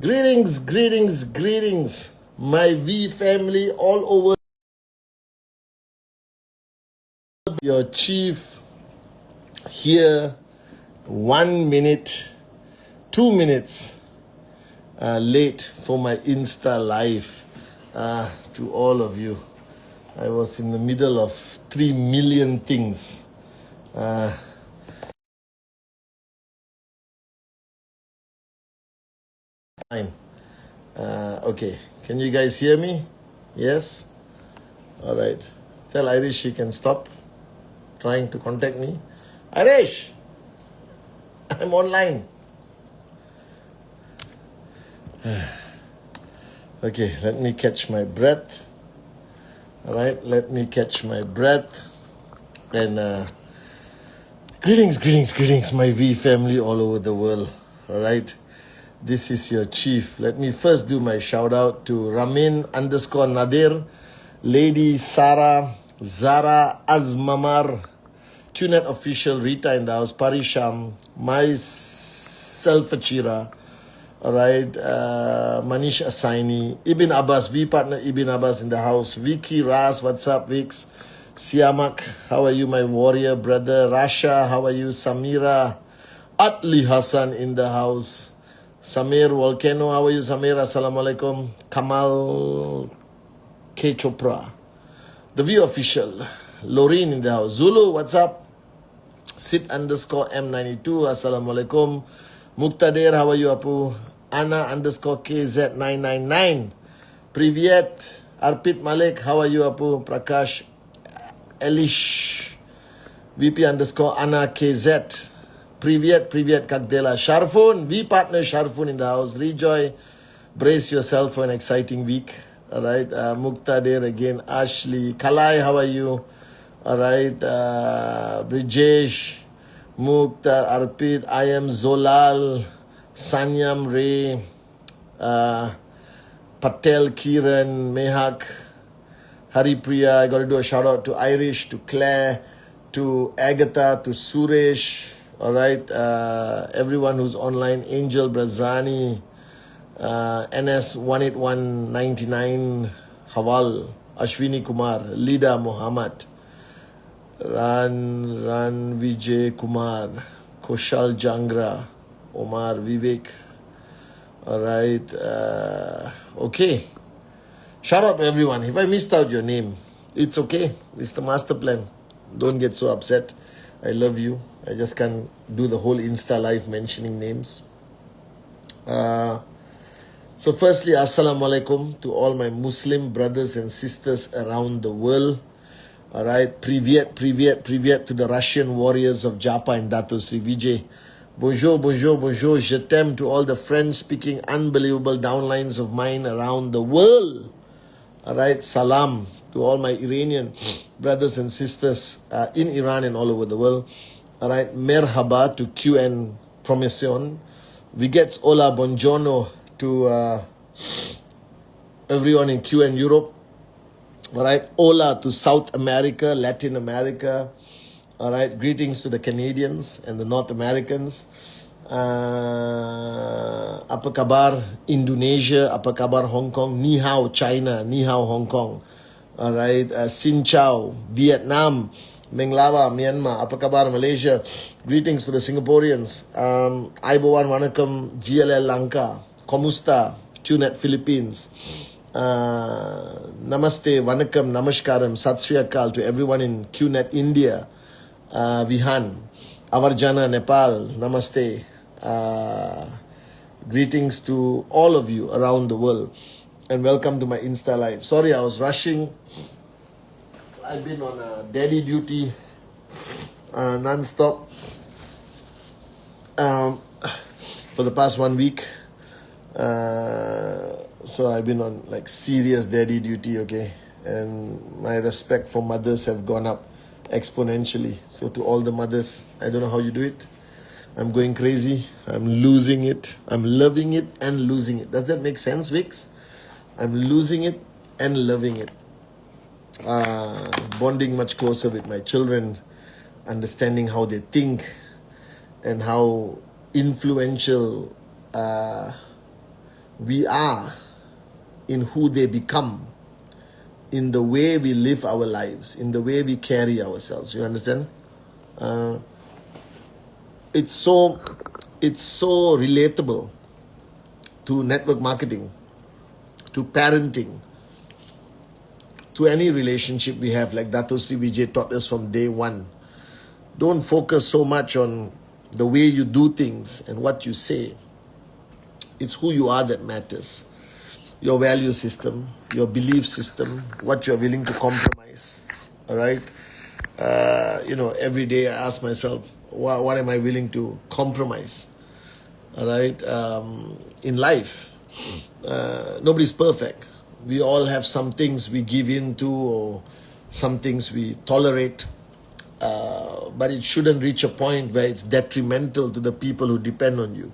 Greetings, greetings, greetings, my V family all over. Your chief here, 1 minute, 2 minutes late for my Insta live. To all of you, I was in the middle of 3 million things. Fine. Okay, can you guys hear me? Yes? All right. Tell Irish she can stop trying to contact me. Irish, I'm online. Okay, let me catch my breath. All right, let me catch my breath. And greetings, greetings, greetings, my V family all over the world. All right, this is your chief. Let me first do my shout out to Ramin_Nadir, Lady Sarah, Zara Azmamar, QNet official, Rita in the house, Parisham, myself, Achira. All right, Manish Asaini, Ibn Abbas, V partner Ibn Abbas in the house, Vicky Ras, what's up, Vix? Siamak, how are you, my warrior brother? Rasha, how are you? Samira, Atli Hassan in the house, Samir Volcano, how are you, Samir? Assalamu alaikum. Kamal K. Chopra, the V official, Loreen in the house, Zulu, what's up? Sit_M92, assalamu alaikum. Muqtadir, how are you, Apu? Anna_KZ999, Privyet. Arpit Malik, how are you, Apu? Prakash Elish, VP_Anna KZ, Privyet, Kakdela. Sharfun, V partner Sharfun in the house. Rejoy, brace yourself for an exciting week. All right, Muqtadir again. Ashley, Kalai, how are you? All right, Brijesh, Mukhtar, Arpit, I am Zolal, Sanyam Ray, Patel, Kiran, Mehak, Haripriya. I got to do a shout out to Irish, to Claire, to Agatha, to Suresh. All right, everyone who's online, Angel Brazani, NS18199, Hawal, Ashwini Kumar, Lida Muhammad, Ran Vijay Kumar, Koshal Jangra, Omar Vivek. All right. Okay. Shout out to everyone. If I missed out your name, it's okay. It's the master plan. Don't get so upset. I love you. I just can't do the whole Insta live mentioning names. So firstly, Assalamu alaikum to all my Muslim brothers and sisters around the world. All right, privyet to the Russian warriors of Japa and Dato Sri Vijay. Bonjour, je t'aime to all the French-speaking unbelievable downlines of mine around the world. All right, salam to all my Iranian brothers and sisters in Iran and all over the world. All right, merhaba to QN Promotion. Vigets hola, buongiorno to everyone in QN Europe. All right, hola to South America, Latin America. All right, greetings to the Canadians and the North Americans. Apa kabar Indonesia, apa kabar Hong Kong, ni hao China, ni hao Hong Kong. All right, Xin Chao, Vietnam, Menglawa, Myanmar, apa kabar Malaysia. Greetings to the Singaporeans. Aibowan Wanakam, GLL Lanka, Komusta, QNet Philippines. Namaste, Vanakkam, Namaskaram, Sat Sri Akal to everyone in QNet India, Vihan, Avarjana, Nepal, Namaste. Greetings to all of you around the world and welcome to my Insta Live. Sorry, I was rushing. I've been on daddy duty non-stop for the past 1 week. So I've been on like serious daddy duty, okay? And my respect for mothers have gone up exponentially. So to all the mothers, I don't know how you do it. I'm going crazy. I'm losing it. I'm loving it and losing it. Does that make sense, Vix? I'm losing it and loving it. Bonding much closer with my children, understanding how they think and how influential we are in who they become, in the way we live our lives, in the way we carry ourselves. You understand? It's so relatable to network marketing, to parenting, to any relationship we have, like Dato Sri Vijay taught us from day one. Don't focus so much on the way you do things and what you say. It's who you are that matters. Your value system, your belief system, what you're willing to compromise. All right? Every day I ask myself, what am I willing to compromise? All right? In life, nobody's perfect. We all have some things we give in to, or some things we tolerate. But it shouldn't reach a point where it's detrimental to the people who depend on you,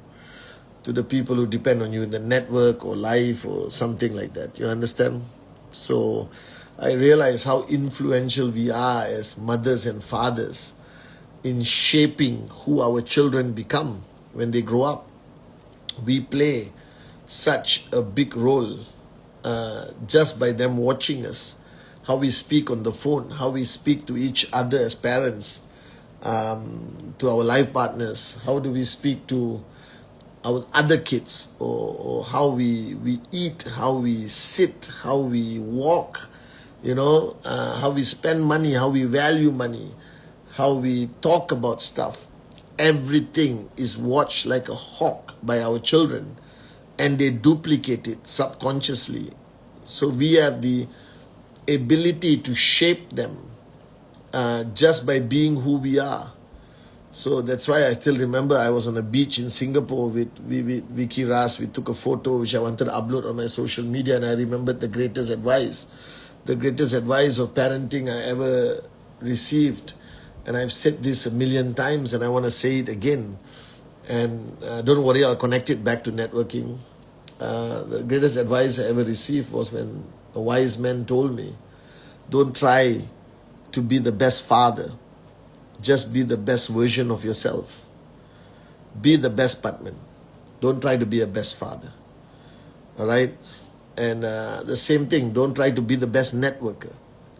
to the people who depend on you in the network or life or something like that. You understand? So I realize how influential we are as mothers and fathers in shaping who our children become when they grow up. We play such a big role just by them watching us, how we speak on the phone, how we speak to each other as parents, to our life partners, how do we speak to our other kids, or how we eat, how we sit, how we walk, how we spend money, how we value money, how we talk about stuff. Everything is watched like a hawk by our children, and they duplicate it subconsciously. So we have the ability to shape them just by being who we are. So that's why I still remember I was on a beach in Singapore with Vicky Ras. We took a photo which I wanted to upload on my social media, and I remembered the greatest advice of parenting I ever received. And I've said this a million times, and I want to say it again. And don't worry, I'll connect it back to networking. The greatest advice I ever received was when a wise man told me, don't try to be the best father. Just be the best version of yourself. Be the best partner. Don't try to be a best father. All right? And the same thing, don't try to be the best networker.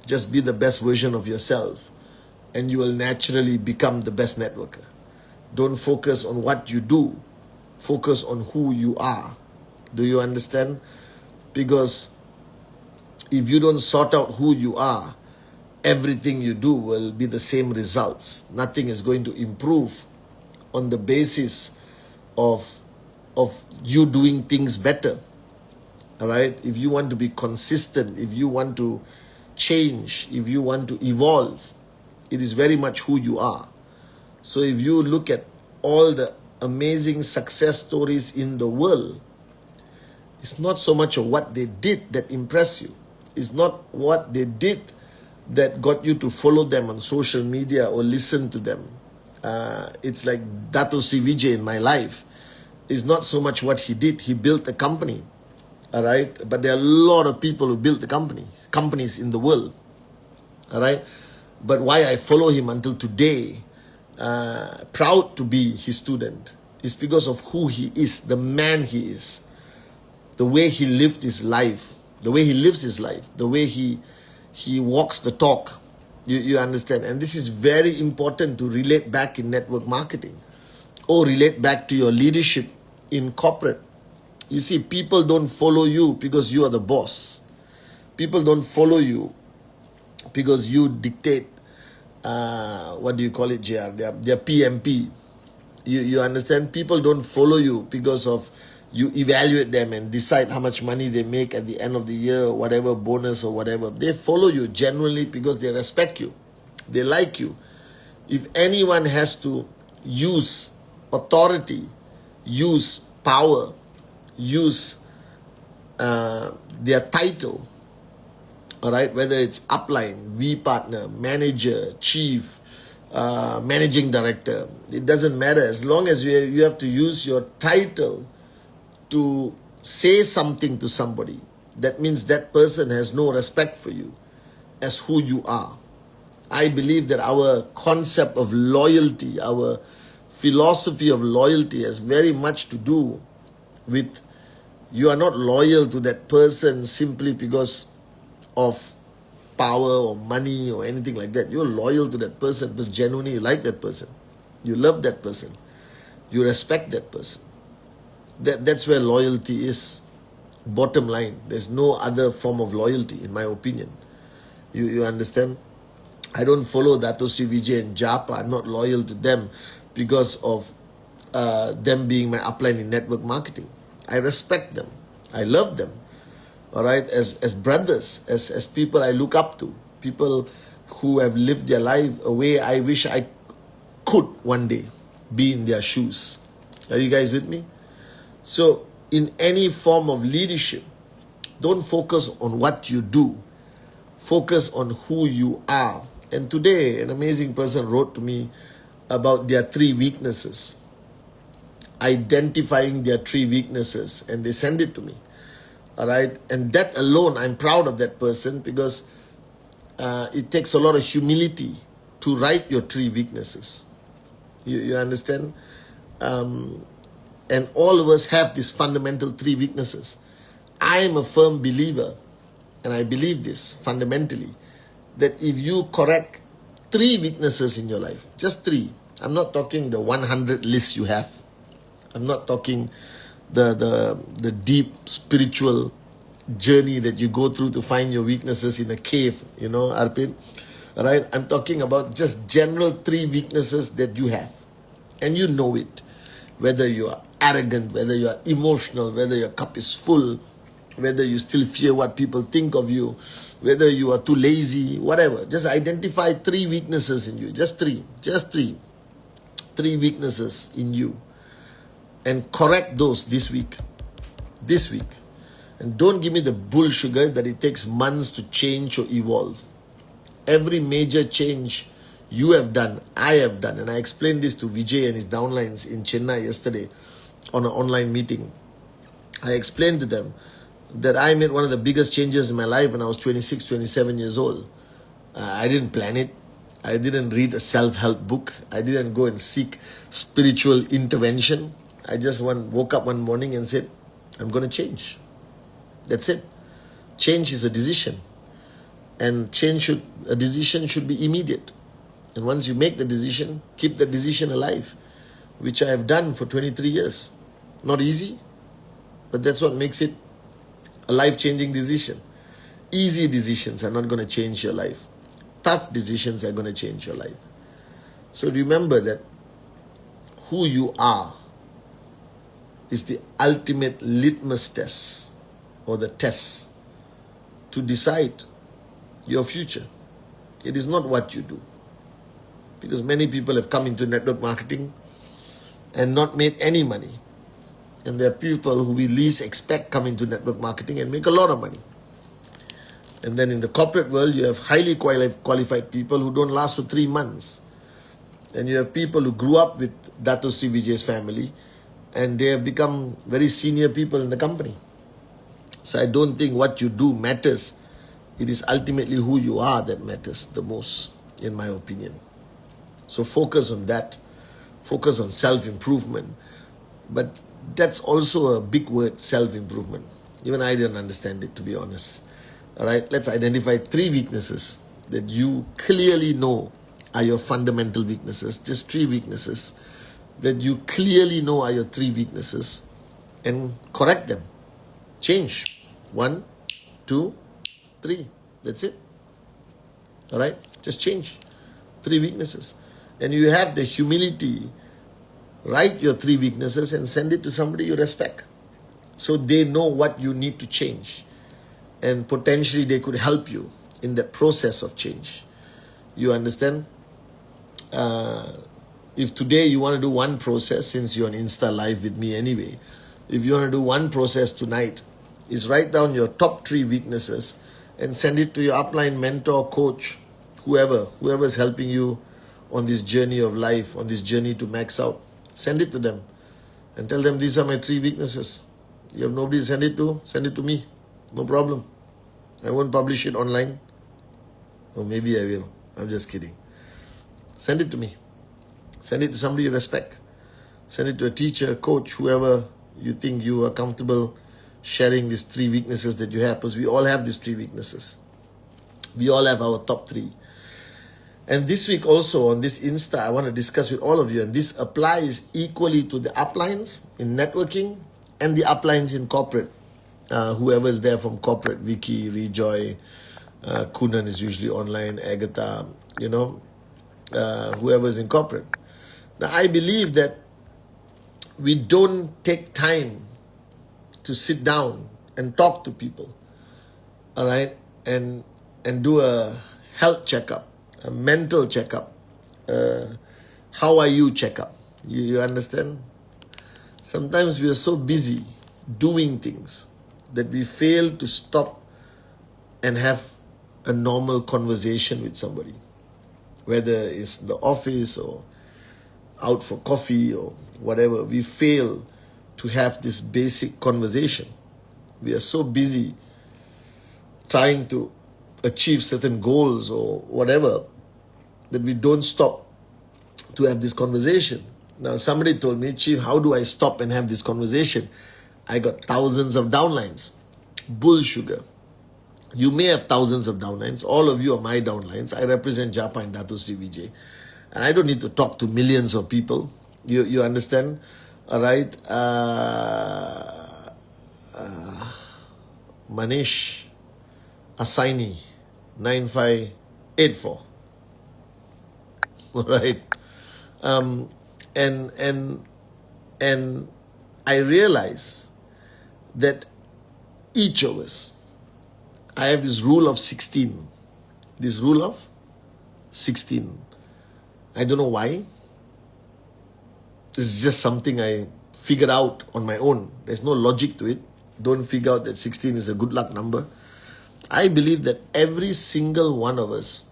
Just be the best version of yourself, and you will naturally become the best networker. Don't focus on what you do. Focus on who you are. Do you understand? Because if you don't sort out who you are, everything you do will be the same results. Nothing is going to improve on the basis of you doing things better. All right? If you want to be consistent, if you want to change, if you want to evolve, it is very much who you are. So if you look at all the amazing success stories in the world, it's not so much of what they did that impressed you. It's not what they did that got you to follow them on social media or listen to them. It's like Dato Sri Vijay in my life. It's not so much what he did. He built a company, all right? But there are a lot of people who built the companies in the world, all right? But why I follow him until today, proud to be his student, is because of who he is, the man he is, the way he lived his life, the way he lives his life, the way he walks the talk. You understand? And this is very important to relate back in network marketing, or relate back to your leadership in corporate. You see, people don't follow you because you are the boss. People don't follow you because you dictate, what do you call it, JR? Their PMP. You understand? People don't follow you because of you evaluate them and decide how much money they make at the end of the year, whatever bonus or whatever. They follow you genuinely because they respect you. They like you. If anyone has to use authority, use power, use their title, all right, whether it's upline, V partner, manager, chief, managing director, it doesn't matter. As long as you have to use your title to say something to somebody, that means that person has no respect for you as who you are. I believe that our concept of loyalty, our philosophy of loyalty has very much to do with You are not loyal to that person simply because of power or money or anything like that. You're loyal to that person because genuinely you like that person. You love that person. You respect that person. That's where loyalty is. Bottom line. There's no other form of loyalty, in my opinion. You understand? I don't follow Dato Sri Vijay and Japa. I'm not loyal to them because of them being my upline in network marketing. I respect them. I love them. All right, as brothers, as people I look up to, people who have lived their life a way I wish I could one day be in their shoes. Are you guys with me? So in any form of leadership, don't focus on what you do. Focus on who you are. And today, an amazing person wrote to me about their 3 weaknesses, identifying their 3 weaknesses, and they send it to me. All right, and that alone, I'm proud of that person because it takes a lot of humility to write your 3 weaknesses. You understand? And all of us have these fundamental 3 weaknesses. I am a firm believer, and I believe this fundamentally, that if you correct 3 weaknesses in your life, just 3, I'm not talking the 100 list you have. I'm not talking the deep spiritual journey that you go through to find your weaknesses in a cave, Arpit. Right? I'm talking about just general 3 weaknesses that you have. And you know it. Whether you are arrogant, whether you are emotional, whether your cup is full, whether you still fear what people think of you, whether you are too lazy, whatever. Just identify 3 weaknesses in you. Just 3. 3 weaknesses in you. And correct those this week. And don't give me the bull sugar that it takes months to change or evolve. Every major change you have done, I have done, and I explained this to Vijay and his downlines in Chennai yesterday on an online meeting. I explained to them that I made one of the biggest changes in my life when I was 26, 27 years old. I didn't plan it. I didn't read a self-help book. I didn't go and seek spiritual intervention. I just woke up one morning and said, I'm going to change. That's it. Change is a decision. And a decision should be immediate. And once you make the decision, keep the decision alive, which I have done for 23 years. Not easy, but that's what makes it a life-changing decision. Easy decisions are not going to change your life. Tough decisions are going to change your life. So remember that who you are is the ultimate litmus test or the test to decide your future. It is not what you do. Because many people have come into network marketing and not made any money. And there are people who we least expect come into network marketing and make a lot of money. And then in the corporate world, you have highly qualified people who don't last for 3 months. And you have people who grew up with Dato Sri Vijay's family and they have become very senior people in the company. So I don't think what you do matters. It is ultimately who you are that matters the most, in my opinion. So focus on that. Focus on self-improvement. But that's also a big word, self-improvement. Even I didn't understand it, to be honest. All right, let's identify 3 weaknesses that you clearly know are your fundamental weaknesses. Just 3 weaknesses that you clearly know are your 3 weaknesses, and correct them. Change. 1, 2, 3. That's it. All right, just change 3 weaknesses. And you have the humility, write your 3 weaknesses and send it to somebody you respect. So they know what you need to change. And potentially they could help you in the process of change. You understand? If today you want to do one process, since you're on Insta Live with me anyway, if you want to do one process tonight, is write down your top 3 weaknesses and send it to your upline mentor, coach, whoever is helping you on this journey of life, on this journey to max out. Send it to them and tell them these are my 3 weaknesses. You have nobody to send it to me. No problem. I won't publish it online. Or maybe I will. I'm just kidding. Send it to me. Send it to somebody you respect. Send it to a teacher, coach, whoever you think you are comfortable sharing these 3 weaknesses that you have, because we all have these 3 weaknesses. We all have our top 3. And this week also on this Insta, I want to discuss with all of you, and this applies equally to the uplines in networking and the uplines in corporate. Whoever's there from corporate, Vicky, Rejoy, Kunan is usually online, Agatha, whoever's in corporate. Now, I believe that we don't take time to sit down and talk to people, all right, and do a health checkup, a mental checkup, how are you checkup. You understand? Sometimes we are so busy doing things that we fail to stop and have a normal conversation with somebody, whether it's the office or out for coffee or whatever. We fail to have this basic conversation. We are so busy trying to achieve certain goals or whatever that we don't stop to have this conversation. Now, somebody told me, Chief, how do I stop and have this conversation? I got thousands of downlines. Bull sugar. You may have thousands of downlines. All of you are my downlines. I represent Japa and Dato Sri Vijay. And I don't need to talk to millions of people. You understand? All right. Manish Asaini 9584. All right. And I realize that each of us, I have this rule of 16. This rule of 16. I don't know why. It's just something I figured out on my own. There's no logic to it. Don't figure out that 16 is a good luck number. I believe that every single one of us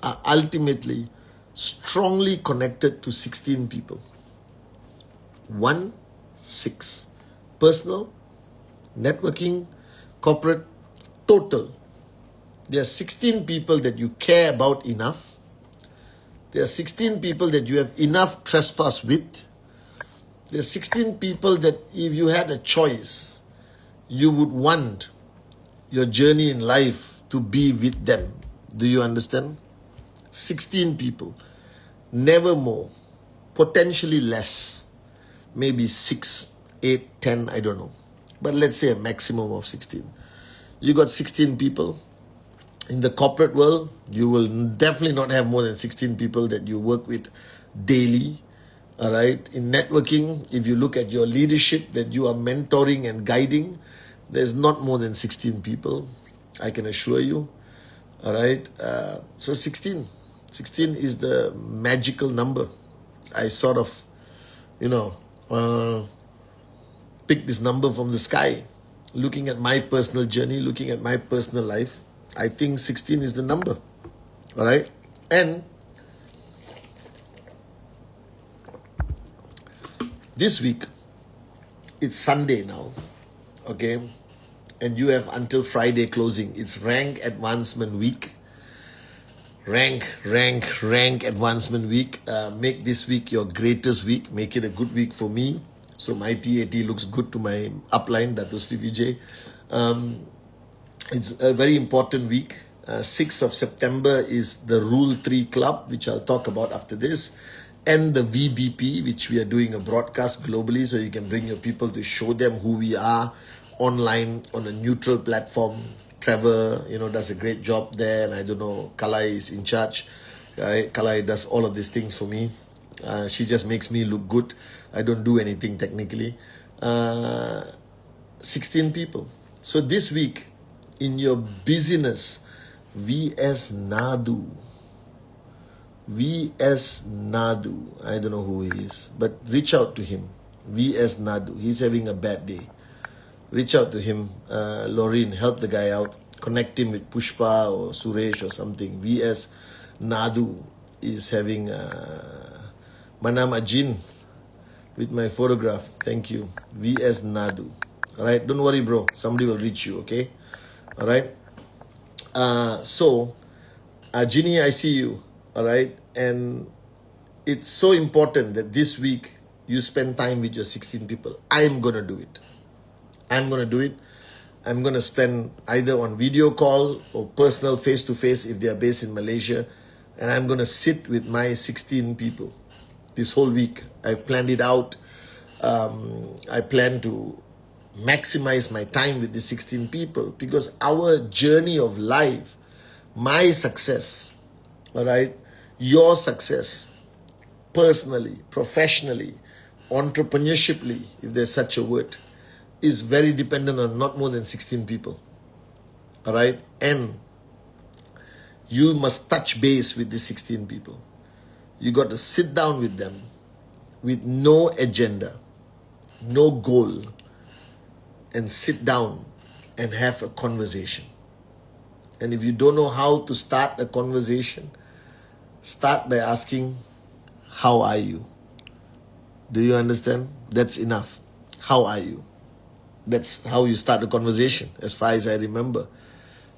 are ultimately strongly connected to 16 people. 1, 6. Personal, networking, corporate, total. There are 16 people that you care about enough. There are 16 people that you have enough trespass with. There are 16 people that if you had a choice, you would want your journey in life to be with them. Do you understand? 16 people. Never more. Potentially less. Maybe 6, 8, 10, I don't know. But let's say a maximum of 16. You got 16 people. In the corporate world, you will definitely not have more than 16 people that you work with daily. All right. In networking, if you look at your leadership that you are mentoring and guiding, there's not more than 16 people. I can assure you. All right. So 16. 16 is the magical number. I sort of, picked this number from the sky. Looking at my personal journey, looking at my personal life, I think 16 is the number. All right. And this week, it's Sunday now. Okay. And you have until Friday closing. It's Rank Advancement Week. Rank Advancement Week. Make this week your greatest week. Make it a good week for me. So my TAT looks good to my upline, Dato Sri Vijay. It's a very important week. 6th of September is the Rule 3 Club, which I'll talk about after this. And the VBP, which we are doing a broadcast globally, so you can bring your people to show them who we are online on a neutral platform. Trevor, does a great job there. And I don't know, Kalai is in charge. Kalai does all of these things for me. She just makes me look good. I don't do anything technically. 16 people. So this week, in your busyness, VS Nadu. I don't know who he is, but reach out to him. VS Nadu. He's having a bad day. Reach out to him. Laureen, help the guy out. Connect him with Pushpa or Suresh or something. VS Nadu is having Manam Ajin with my photograph. Thank you. VS Nadu. Alright, don't worry, bro. Somebody will reach you, okay? Alright. So, Ginny, I see you. Alright. And it's so important that this week you spend time with your 16 people. I'm going to do it. I'm going to do it. I'm going to spend either on video call or personal face-to-face if they are based in Malaysia. And I'm going to sit with my 16 people this whole week. I've planned it out. I plan to maximize my time with the 16 people because our journey of life, my success, all right, your success, personally, professionally, entrepreneurshiply, if there's such a word, is very dependent on not more than 16 people. All right? And you must touch base with the 16 people. You got to sit down with them with no agenda, no goal, and sit down and have a conversation. And if you don't know how to start a conversation, start by asking, how are you? Do you understand? That's enough. How are you? That's how you start a conversation, as far as I remember.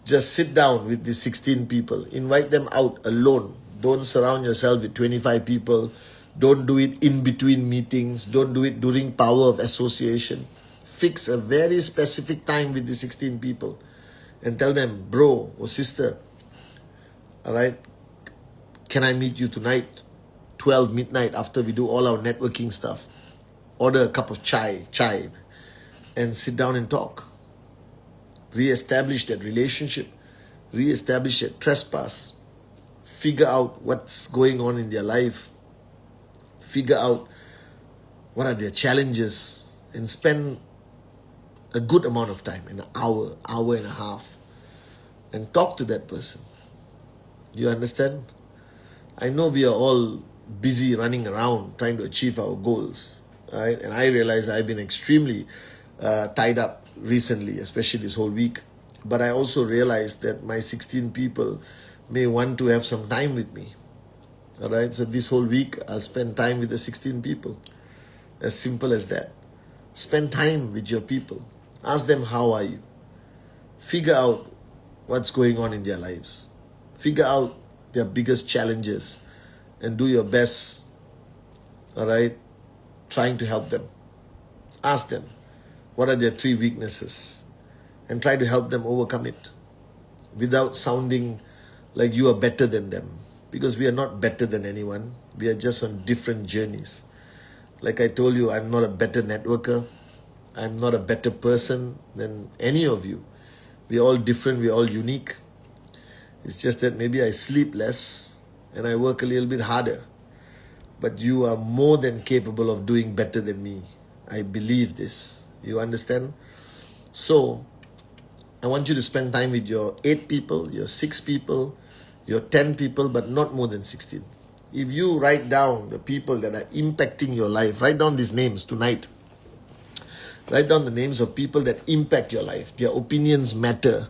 Just sit down with the 16 people. Invite them out alone. Don't surround yourself with 25 people. Don't do it in between meetings. Don't do it during power of association. Fix a very specific time with the 16 people and tell them, bro or sister, all right, can I meet you tonight, 12 midnight, after we do all our networking stuff? Order a cup of chai, and sit down and talk. Re-establish that relationship. Re-establish that trespass. Figure out what's going on in their life. Figure out what are their challenges and spend a good amount of time, an hour and a half, and talk to that person. You understand? I know we are all busy running around trying to achieve our goals, right? And I realize I've been extremely tied up recently, especially this whole week. But I also realized that my 16 people may want to have some time with me. All right, so this whole week I'll spend time with the 16 people. As simple as that. Spend time with your people. Ask them, how are you? Figure out what's going on in their lives. Figure out their biggest challenges and do your best, all right, trying to help them. Ask them, what are their 3 weaknesses? And try to help them overcome it without sounding like you are better than them. Because we are not better than anyone. We are just on different journeys. Like I told you, I'm not a better networker. I'm not a better person than any of you. We're all different. We're all unique. It's just that maybe I sleep less and I work a little bit harder. But you are more than capable of doing better than me. I believe this. You understand? So, I want you to spend time with your 8 people, your 6 people, your 10 people, but not more than 16. If you write down the people that are impacting your life, write down these names tonight. Write down the names of people that impact your life. Their opinions matter.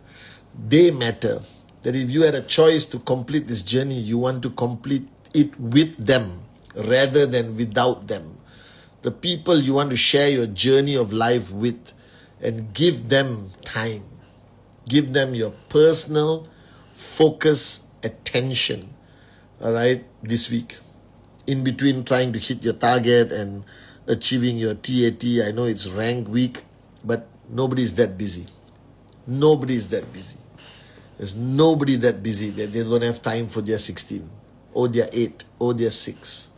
They matter. That if you had a choice to complete this journey, you want to complete it with them rather than without them. The people you want to share your journey of life with, and give them time. Give them your personal focus, attention, all right, this week. In between trying to hit your target and achieving your TAT, I know it's rank week, but nobody is that busy. Nobody is that busy. There's nobody that busy that they don't have time for their 16 or their 8 or their 6.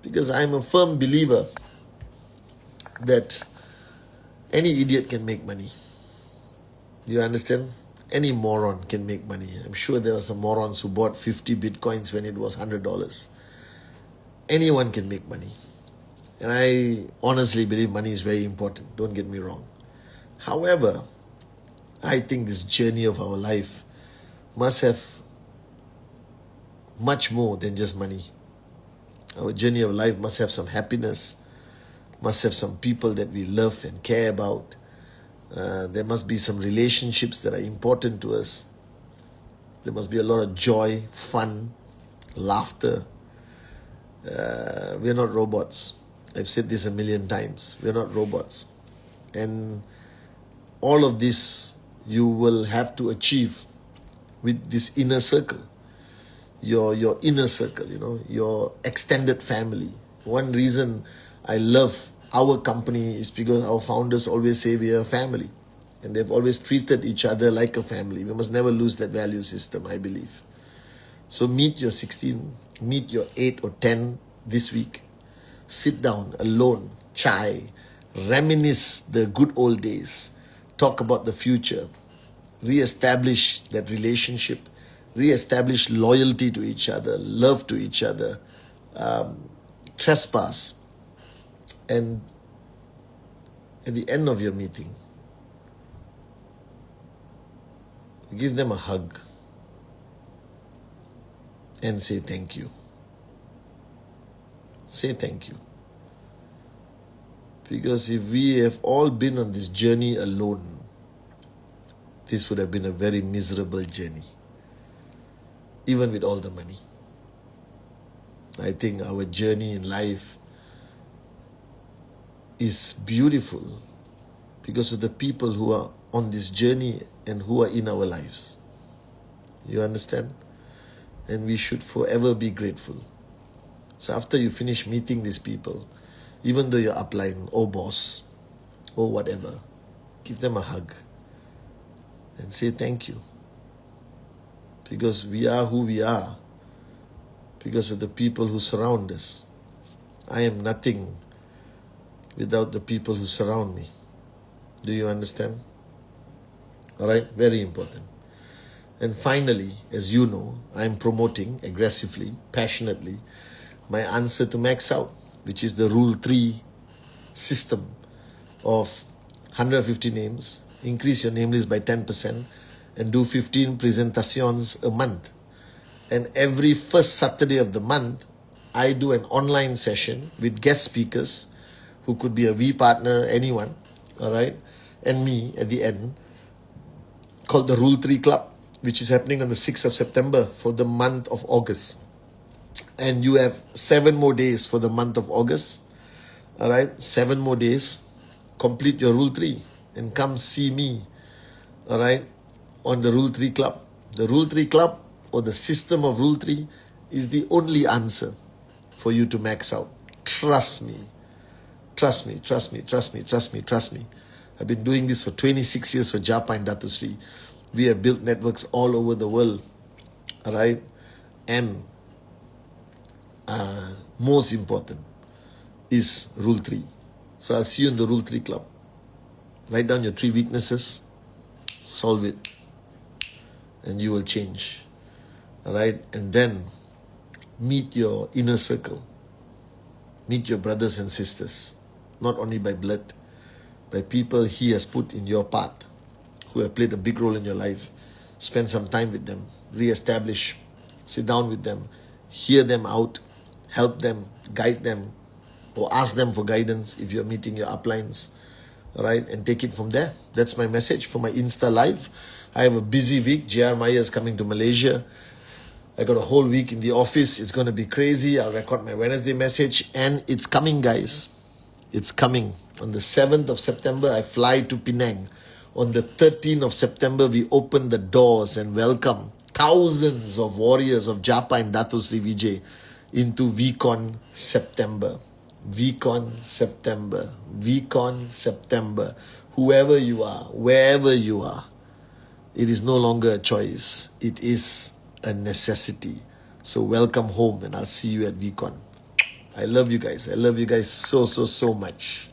Because I'm a firm believer that any idiot can make money. You understand? Any moron can make money. I'm sure there were some morons who bought 50 bitcoins when it was $100. Anyone can make money. And I honestly believe money is very important. Don't get me wrong. However, I think this journey of our life must have much more than just money. Our journey of life must have some happiness, must have some people that we love and care about. There must be some relationships that are important to us. There must be a lot of joy, fun, laughter. We're not robots. I've said this a million times. We're not robots. And all of this you will have to achieve with this inner circle. Your inner circle, your extended family. One reason I love our company is because our founders always say we are a family. And they've always treated each other like a family. We must never lose that value system, I believe. So meet your 16, meet your 8 or 10 this week. Sit down alone, chai, reminisce the good old days, talk about the future, re-establish that relationship, re-establish loyalty to each other, love to each other, trespass. And at the end of your meeting, give them a hug and say thank you. Say thank you. Because if we have all been on this journey alone, this would have been a very miserable journey, even with all the money. I think our journey in life is beautiful because of the people who are on this journey and who are in our lives. You understand? And we should forever be grateful. So after you finish meeting these people, even though you're upline or boss or whatever, give them a hug and say thank you. Because we are who we are because of the people who surround us. I am nothing without the people who surround me. Do you understand? Alright, very important. And finally, as you know, I am promoting aggressively, passionately, my answer to max out, which is the Rule 3 system of 150 names, increase your name list by 10%, and do 15 presentations a month. And every first Saturday of the month, I do an online session with guest speakers who could be a V partner, anyone, alright, and me at the end, called the Rule 3 Club, which is happening on the 6th of September for the month of August. And you have 7 more days for the month of August. Alright, 7 more days. Complete your Rule 3 and come see me, alright, on the Rule 3 Club. The Rule 3 Club or the system of Rule 3 is the only answer for you to max out. Trust me. Trust me, trust me, trust me, trust me, trust me. I've been doing this for 26 years for Japa and Datusri. We have built networks all over the world. Alright? And most important is Rule 3. So I'll see you in the Rule 3 Club. Write down your 3 weaknesses, solve it, and you will change. Alright? And then meet your inner circle. Meet your brothers and sisters, not only by blood, by people He has put in your path, who have played a big role in your life. Spend some time with them, re-establish, sit down with them, hear them out, help them, guide them, or ask them for guidance if you're meeting your uplines, right? And take it from there. That's my message for my Insta Live. I have a busy week. JR Maya is coming to Malaysia. I got a whole week in the office. It's going to be crazy. I'll record my Wednesday message. And it's coming, guys. It's coming. On the 7th of September, I fly to Penang. On the 13th of September, we open the doors and welcome thousands of warriors of Japa and Dato Sri Vijay into VCon September. VCon September. VCon September. Whoever you are, wherever you are, it is no longer a choice. It is a necessity. So welcome home and I'll see you at VCon. I love you guys. I love you guys so, so, so much.